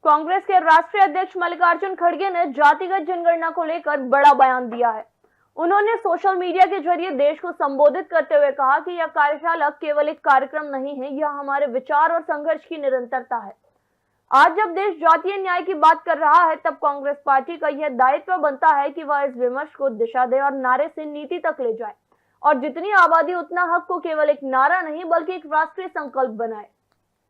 कांग्रेस के राष्ट्रीय अध्यक्ष मल्लिकार्जुन खड़गे ने जातिगत जनगणना को लेकर बड़ा बयान दिया है। उन्होंने सोशल मीडिया के जरिए देश को संबोधित करते हुए कहा कि यह कार्यशाला केवल एक कार्यक्रम नहीं है, यह हमारे विचार और संघर्ष की निरंतरता है। आज जब देश जातीय न्याय की बात कर रहा है, तब कांग्रेस पार्टी का यह दायित्व बनता है कि वह इस विमर्श को दिशा दे और नारे से नीति तक ले जाए, और जितनी आबादी उतना हक को केवल एक नारा नहीं बल्कि एक राष्ट्रीय संकल्प बनाए।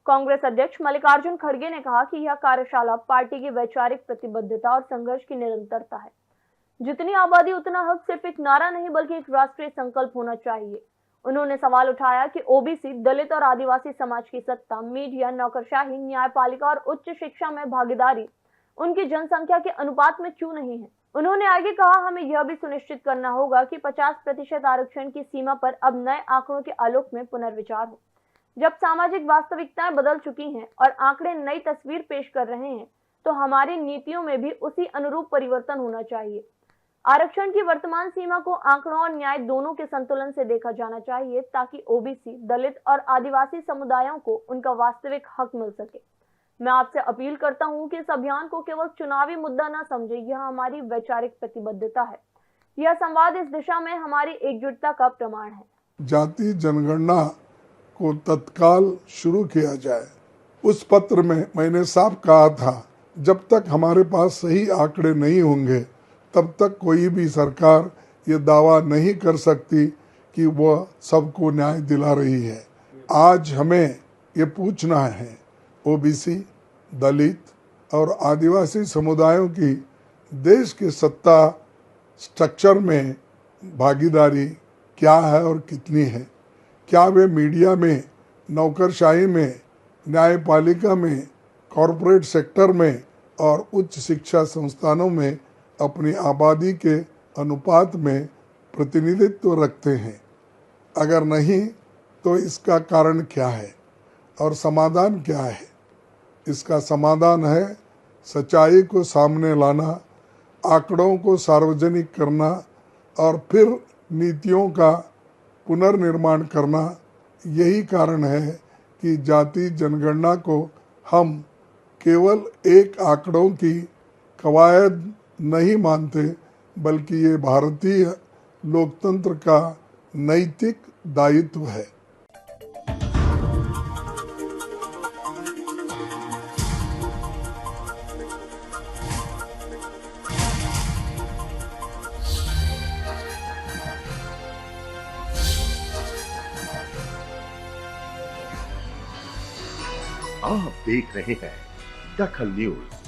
कांग्रेस अध्यक्ष मल्लिकार्जुन खड़गे ने कहा कि यह कार्यशाला पार्टी की वैचारिक प्रतिबद्धता और संघर्ष की निरंतरता है। जितनी आबादी उतना हक सिर्फ एक नारा नहीं बल्कि एक राष्ट्रीय संकल्प होना चाहिए। उन्होंने सवाल उठाया कि ओबीसी, दलित और आदिवासी समाज की सत्ता, मीडिया, नौकरशाही, न्यायपालिका और उच्च शिक्षा में भागीदारी उनकी जनसंख्या के अनुपात में क्यों नहीं है। उन्होंने आगे कहा, हमें यह भी सुनिश्चित करना होगा कि 50% आरक्षण की सीमा पर अब नए आंकड़ों के आलोक में पुनर्विचार हो। जब सामाजिक वास्तविकताएं बदल चुकी हैं और आंकड़े नई तस्वीर पेश कर रहे हैं, तो हमारी नीतियों में भी उसी अनुरूप परिवर्तन होना चाहिए। आरक्षण की वर्तमान सीमा को आंकड़ों और न्याय दोनों के संतुलन से देखा जाना चाहिए, ताकि ओबीसी, दलित और आदिवासी समुदायों को उनका वास्तविक हक मिल सके। मैं आपसे अपील करता हूं कि इस अभियान को केवल चुनावी मुद्दा न समझे, यह हमारी वैचारिक प्रतिबद्धता है। यह संवाद इस दिशा में हमारी एकजुटता का प्रमाण है। जाति जनगणना को तत्काल शुरू किया जाए। उस पत्र में मैंने साफ कहा था, जब तक हमारे पास सही आंकड़े नहीं होंगे तब तक कोई भी सरकार ये दावा नहीं कर सकती कि वह सबको न्याय दिला रही है। आज हमें ये पूछना है, ओबीसी, दलित और आदिवासी समुदायों की देश के सत्ता स्ट्रक्चर में भागीदारी क्या है और कितनी है। क्या वे मीडिया में, नौकरशाही में, न्यायपालिका में, कॉरपोरेट सेक्टर में और उच्च शिक्षा संस्थानों में अपनी आबादी के अनुपात में प्रतिनिधित्व रखते हैं? अगर नहीं तो इसका कारण क्या है और समाधान क्या है? इसका समाधान है सच्चाई को सामने लाना, आंकड़ों को सार्वजनिक करना और फिर नीतियों का पुनर्निर्माण करना। यही कारण है कि जाति जनगणना को हम केवल एक आंकड़ों की कवायद नहीं मानते, बल्कि ये भारतीय लोकतंत्र का नैतिक दायित्व है। आप देख रहे हैं दखल न्यूज।